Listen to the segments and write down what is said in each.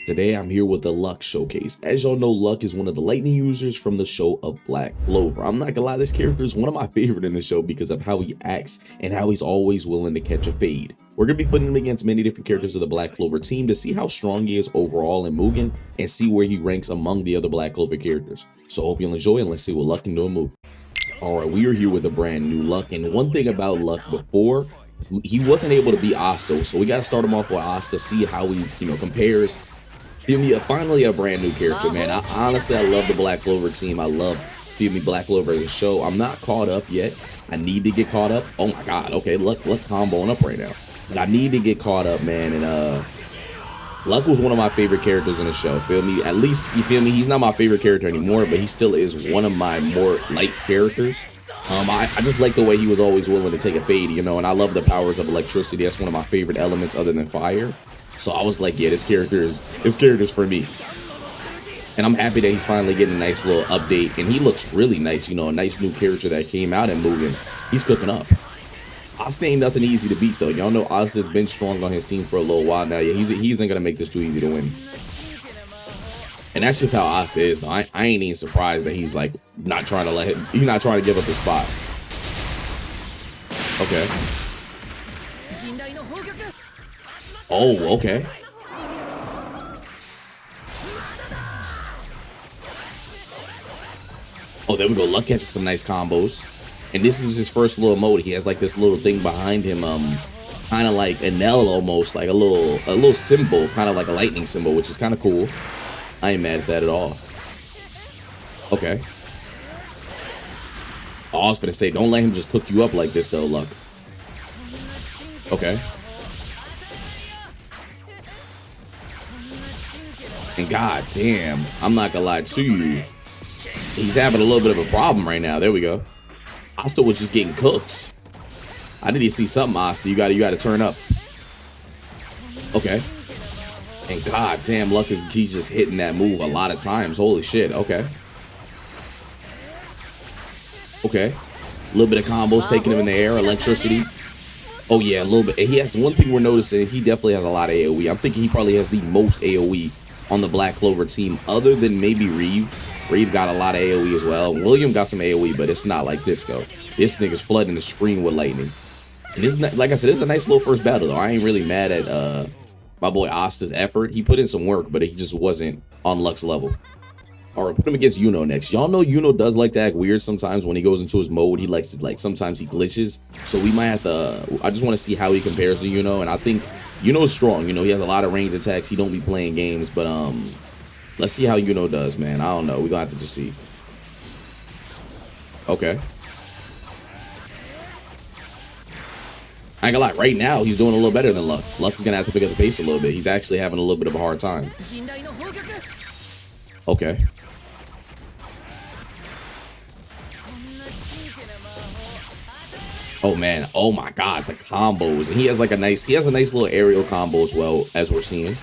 Today I'm here with the Luck Showcase. As y'all know, Luck is one of the lightning users from the show of Black Clover. I'm not gonna lie, this character is one of my favorite in the show because of how he acts and how he's always willing to catch a fade. We're gonna be putting him against many different characters of the Black Clover team to see how strong he is overall in Mugen and see where he ranks among the other Black Clover characters. So hope you'll enjoy and let's see what Luck can do in Mugen. Alright, we are here with a brand new Luck, and one thing about Luck before, he wasn't able to beat Asta, so we gotta start him off with Asta, see how he, compares. Give me finally a brand new character, man. Honestly, I love the Black Clover team. I love Black Clover as a show. I'm not caught up yet. I need to get caught up. Oh my god, okay, Luck comboing up right now. But I need to get caught up, man. And Luck was one of my favorite characters in the show. Feel me? At least, you feel me? He's not my favorite character anymore, but he still is one of my more liked characters. I just like the way he was always willing to take a fade, and I love the powers of electricity. That's one of my favorite elements other than fire. So I was like, yeah, this character's for me. And I'm happy that he's finally getting a nice little update. And he looks really nice, a nice new character that came out in Mugen. He's cooking up. Asta ain't nothing easy to beat, though. Y'all know Asta's been strong on his team for a little while now. Yeah, he isn't going to make this too easy to win. And that's just how Asta is, though. I ain't even surprised that he's, like, not trying to give up his spot. Okay. Oh, okay. Oh, there we go. Luck catches some nice combos. And this is his first little mode. He has like this little thing behind him, kind of like an L almost, like a little symbol, kind of like a lightning symbol, which is kind of cool. I ain't mad at that at all. Okay. Oh, I was gonna say, don't let him just cook you up like this though, Luck. Okay. And god damn, I'm not gonna lie to you, he's having a little bit of a problem right now. There we go. Asta was just getting cooked. I didn't see something, Asta. You gotta turn up. Okay. And god damn, Luck he's just hitting that move a lot of times. Holy shit. Okay. Okay. A little bit of combos taking him in the air. Electricity. Oh yeah, a little bit. He has one thing we're noticing. He definitely has a lot of AoE. I'm thinking he probably has the most AoE on the Black Clover team, other than maybe Reeve. Reeve got a lot of AoE as well. William got some AoE, but it's not like this though. This nigga's flooding the screen with lightning. And this, like I said, this is a nice little first battle though. I ain't really mad at my boy Asta's effort. He put in some work, but he just wasn't on Luck's level. All right, put him against Yuno next. Y'all know Yuno does like to act weird sometimes when he goes into his mode. He likes to, sometimes he glitches. So we might have to, I just want to see how he compares to Yuno. And I think Yuno's strong. He has a lot of range attacks. He don't be playing games, but let's see how Yuno does, man. I don't know. We're gonna have to just see. Okay. I ain't gonna lie, right now he's doing a little better than Luck. Luck is gonna have to pick up the pace a little bit. He's actually having a little bit of a hard time. Okay. Oh man, oh my god, the combos. And he has a nice little aerial combo as well, as we're seeing.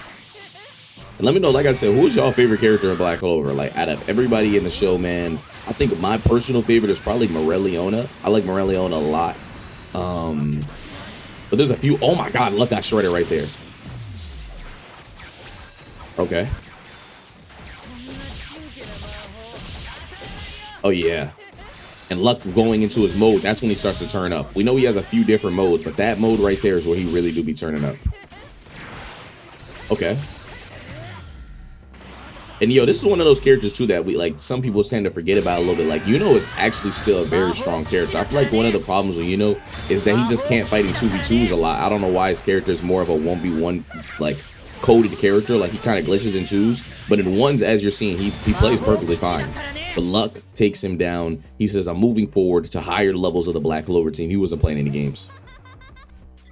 And let me know, like I said, who's y'all favorite character in Black Clover? Like, out of everybody in the show, man, I think my personal favorite is probably Morelliona. I like Morelliona a lot. But there's a few. Oh my god, Luck got shredded right there. Okay. Oh yeah. And Luck going into his mode, that's when he starts to turn up. We know he has a few different modes, but that mode right there is where he really do be turning up. Okay. And yo, this is one of those characters too that some people tend to forget about a little bit. Like, Yuno is actually still a very strong character. I feel like one of the problems with Yuno is that he just can't fight in 2v2s a lot. I don't know why his character is more of a 1v1 coded character. Like, he kind of glitches in 2s, but in 1s, as you're seeing, he plays perfectly fine. But Luck takes him down. He says, I'm moving forward to higher levels of the Black Clover team. He wasn't playing any games.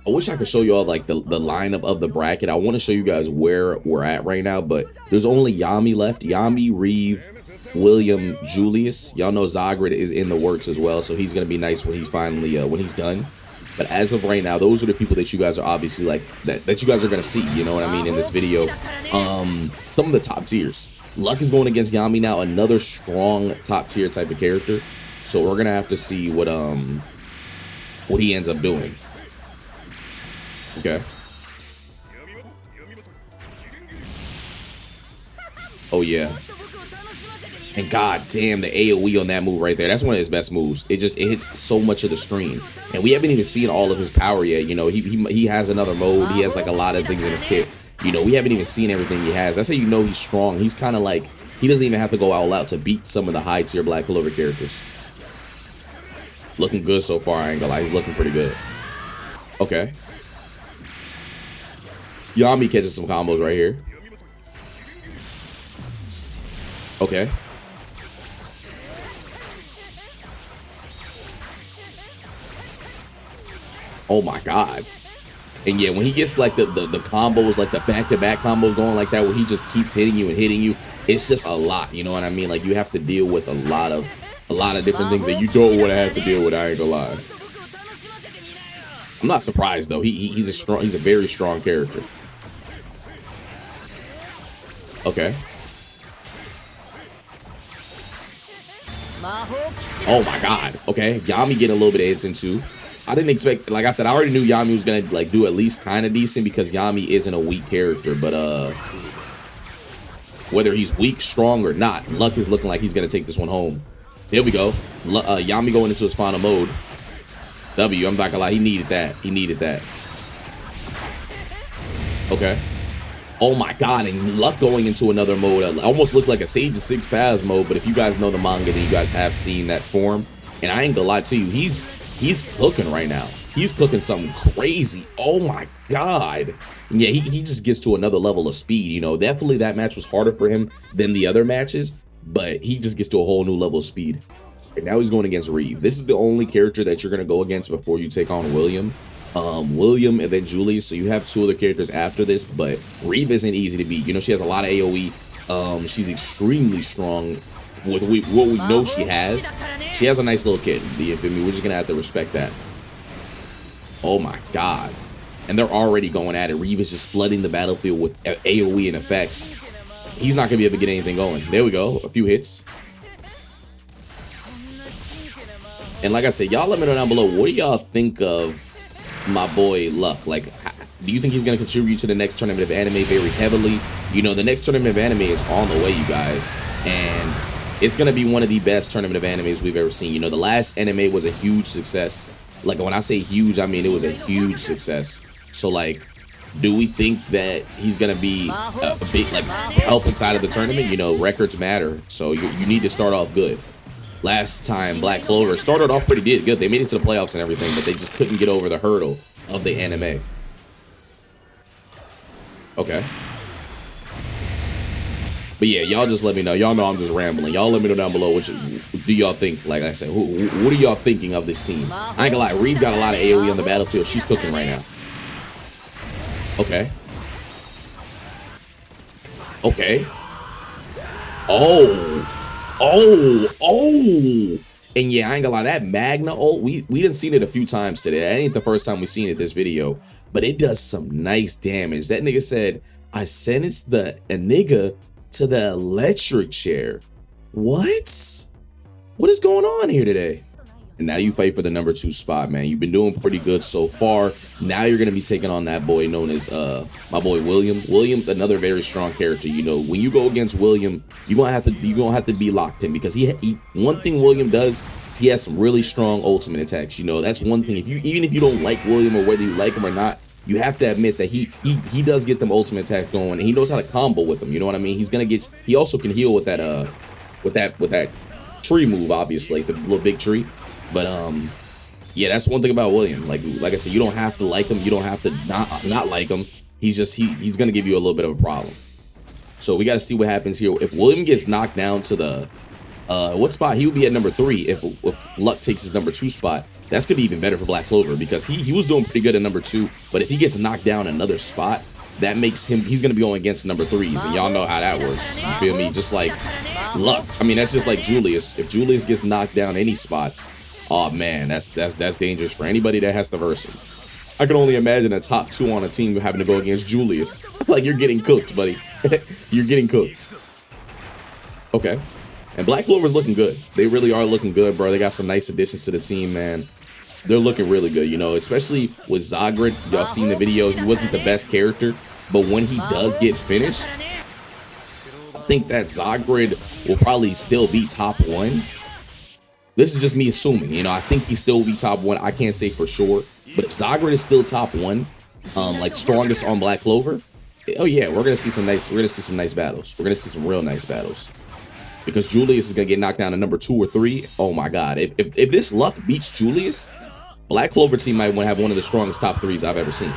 I wish I could show you all the lineup of the bracket. I want to show you guys where we're at right now, but there's only Yami left. Yami, Reeve, William, Julius. Y'all know Zagrid is in the works as well, so he's gonna be nice when he's finally when he's done. But as of right now, those are the people that you guys are obviously that you guys are gonna see. You know what I mean in this video. Some of the top tiers. Luck is going against Yami now, another strong top tier type of character. So we're gonna have to see what he ends up doing. Okay. Oh yeah. And god damn, the AoE on that move right there. That's one of his best moves. It hits so much of the screen. And we haven't even seen all of his power yet. You know, he has another mode. He has like a lot of things in his kit. You know, we haven't even seen everything he has. That's how you know he's strong. He's kind of like, he doesn't even have to go all out to beat some of the high tier Black Clover characters. Looking good so far, I ain't gonna lie. He's looking pretty good. Okay. Yami catches some combos right here. Okay. Oh my god. And yeah, when he gets like the combos, like the back-to-back combos going like that, where he just keeps hitting you and hitting you, it's just a lot, you know what I mean? Like you have to deal with a lot of different things that you don't want to have to deal with, I ain't gonna lie. I'm not surprised though. He's a very strong character. Okay. Oh my god. Okay. Yami getting a little bit of hits in too. I didn't expect, like I said, I already knew Yami was gonna like do at least kind of decent because Yami isn't a weak character, but whether he's weak, strong, or not, Luck is looking like he's gonna take this one home. Here we go. Yami going into his final mode. W, I'm not gonna lie, he needed that. He needed that. Okay. Oh my god, and Luck going into another mode. Almost looked like a Sage of Six Paths mode, but if you guys know the manga, then you guys have seen that form. And I ain't gonna lie to you, he's cooking right now. He's cooking something crazy. Oh my god. And yeah, he just gets to another level of speed. You know, definitely that match was harder for him than the other matches, but he just gets to a whole new level of speed. And now he's going against Reeve. This is the only character that you're gonna go against before you take on William. William and then Julius, so you have two other characters after this, but Reeve isn't easy to beat. You know, she has a lot of AoE. She's extremely strong with what we know she has. She has a nice little kit. You feel me? We're just gonna have to respect that. Oh my god. And they're already going at it. Reeve is just flooding the battlefield with AoE and effects. He's not gonna be able to get anything going. There we go. A few hits. And like I said, y'all let me know down below, what do y'all think of my boy Luck? Like, do you think he's going to contribute to the next tournament of anime very heavily? You know, the next tournament of anime is on the way, you guys, and it's going to be one of the best tournament of animes we've ever seen. You know, the last anime was a huge success. Like, when I say huge, I mean it was a huge success. So like, do we think that he's going to be a big like help inside of the tournament? You know, records matter, so you need to start off good. Last time Black Clover started off pretty good. They made it to the playoffs and everything, but they just couldn't get over the hurdle of the anime. Okay. But yeah, y'all just let me know. Y'all know I'm just rambling. Y'all let me know down below what do y'all think. Like I said, what are y'all thinking of this team? I ain't gonna lie, Reeve got a lot of AoE on the battlefield. She's cooking right now. Okay. Okay. Oh. And yeah, I ain't gonna lie, that Magna ult, we done seen it a few times today. That ain't the first time we seen it this video, but it does some nice damage. That nigga said, I sentenced the nigga to the electric chair. What is going on here today? And now you fight for the number 2 spot, man. You've been doing pretty good so far. Now you're gonna be taking on that boy known as my boy William. William's another very strong character. You know, when you go against William, you're gonna have to be locked in, because he one thing William does is he has some really strong ultimate attacks. You know, that's one thing. Even if you don't like William, or whether you like him or not, you have to admit that he does get them ultimate attacks going, and he knows how to combo with them. You know what I mean? He also can heal with that tree move, obviously, the little big tree. But yeah, that's one thing about William. Like I said, you don't have to like him, you don't have to not like him. He's gonna give you a little bit of a problem. So we gotta see what happens here. If William gets knocked down to the what spot, he would be at number 3. If Luck takes his number 2 spot, that's gonna be even better for Black Clover, because he was doing pretty good at number 2. But if he gets knocked down another spot, that makes he's gonna be going against number 3s, and y'all know how that works. You feel me? Just like Luck. I mean, that's just like Julius. If Julius gets knocked down any spots, oh man, that's dangerous for anybody that has to verse him. I can only imagine a top 2 on a team having to go against Julius. Like, you're getting cooked, buddy. You're getting cooked. Okay. And Black Clover's looking good. They really are looking good, bro. They got some nice additions to the team, man. They're looking really good, you know, especially with Zagrid. Y'all seen the video. He wasn't the best character, but when he does get finished, think that Zagrid will probably still be top 1. This is just me assuming, you know, I think he still will be top 1. I can't say for sure, but if Zagrid is still top 1, like strongest on Black Clover, oh yeah, we're gonna see some nice battles. We're gonna see some real nice battles. Because Julius is gonna get knocked down to number 2 or 3. Oh my god. If this luck beats Julius, Black Clover team might have one of the strongest top 3s I've ever seen.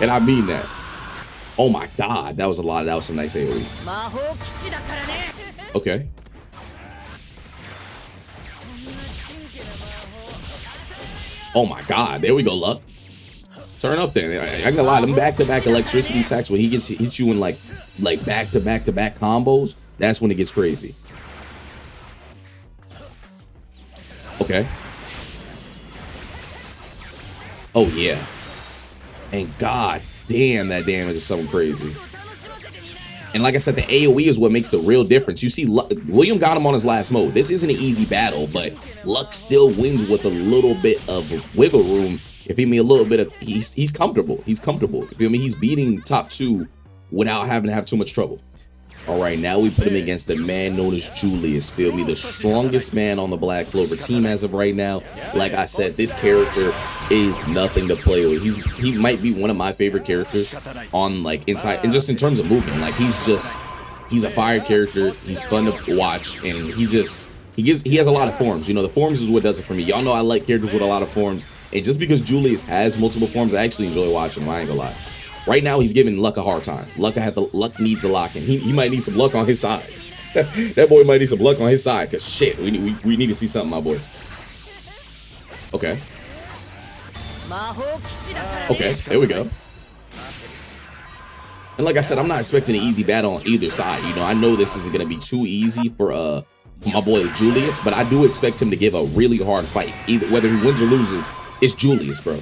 And I mean that. Oh my god, that was a lot. That was some nice AoE. Okay. Oh my god, there we go, Luck. Turn up then. I ain't gonna lie, them back-to-back electricity attacks when he hits you in like back-to-back combos, that's when it gets crazy. Okay. Oh yeah. And god damn, that damage is something crazy. And like I said, the AoE is what makes the real difference. You see, William got him on his last mode. This isn't an easy battle, but Luck still wins with a little bit of wiggle room. You feel me? A little bit of he's comfortable. He's comfortable. You feel me? He's beating top 2 without having to have too much trouble. All right, now we put him against the man known as Julius. Feel me? The strongest man on the Black Clover team as of right now. Like I said, this character is nothing to play with. He might be one of my favorite characters on like inside, and just in terms of movement, like he's a fire character. He's fun to watch, and he has a lot of forms. You know, the forms is what does it for me. Y'all know I like characters with a lot of forms, and just because Julius has multiple forms, I actually enjoy watching him. I ain't gonna lie. Right now, he's giving Luck a hard time. Luck needs a lock in. He might need some luck on his side. That boy might need some luck on his side, because shit, we need to see something, my boy. Okay. Okay, there we go. And like I said, I'm not expecting an easy battle on either side. You know, I know this isn't going to be too easy for my boy Julius, but I do expect him to give a really hard fight. Either whether he wins or loses, it's Julius, bro.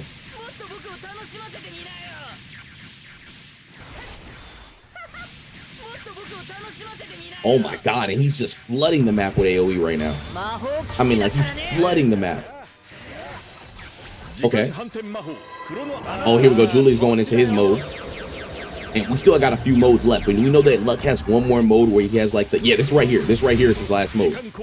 Oh my god, and he's just flooding the map with AoE right now. I mean, like, he's flooding the map. Okay. Oh, here we go. Julius going into his mode. And we still got a few modes left. But we know that Luck has one more mode where he has like the... Yeah, this right here. This right here is his last mode.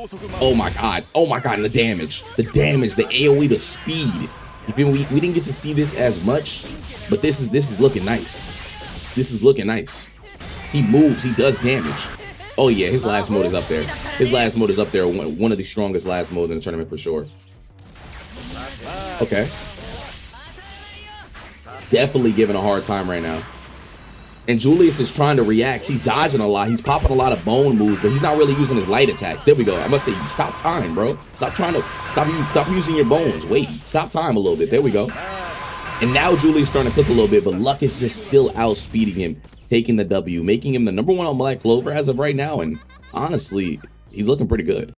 Oh my god. Oh my god, and the damage. The damage, the AoE, the speed. You feel me? We didn't get to see this as much, but this is looking nice. This is looking nice. He moves, he does damage. Oh yeah, his last mode is up there. His last mode is up there. One of the strongest last modes in the tournament for sure. Okay. Definitely giving a hard time right now. And Julius is trying to react. He's dodging a lot. He's popping a lot of bone moves, but he's not really using his light attacks. There we go. I must say, stop time, bro. Stop using your bones. Wait, stop time a little bit. There we go. And now Julius starting to cook a little bit, but Luck is just still outspeeding him, taking the W, making him the #1 on Black Clover as of right now. And honestly, he's looking pretty good.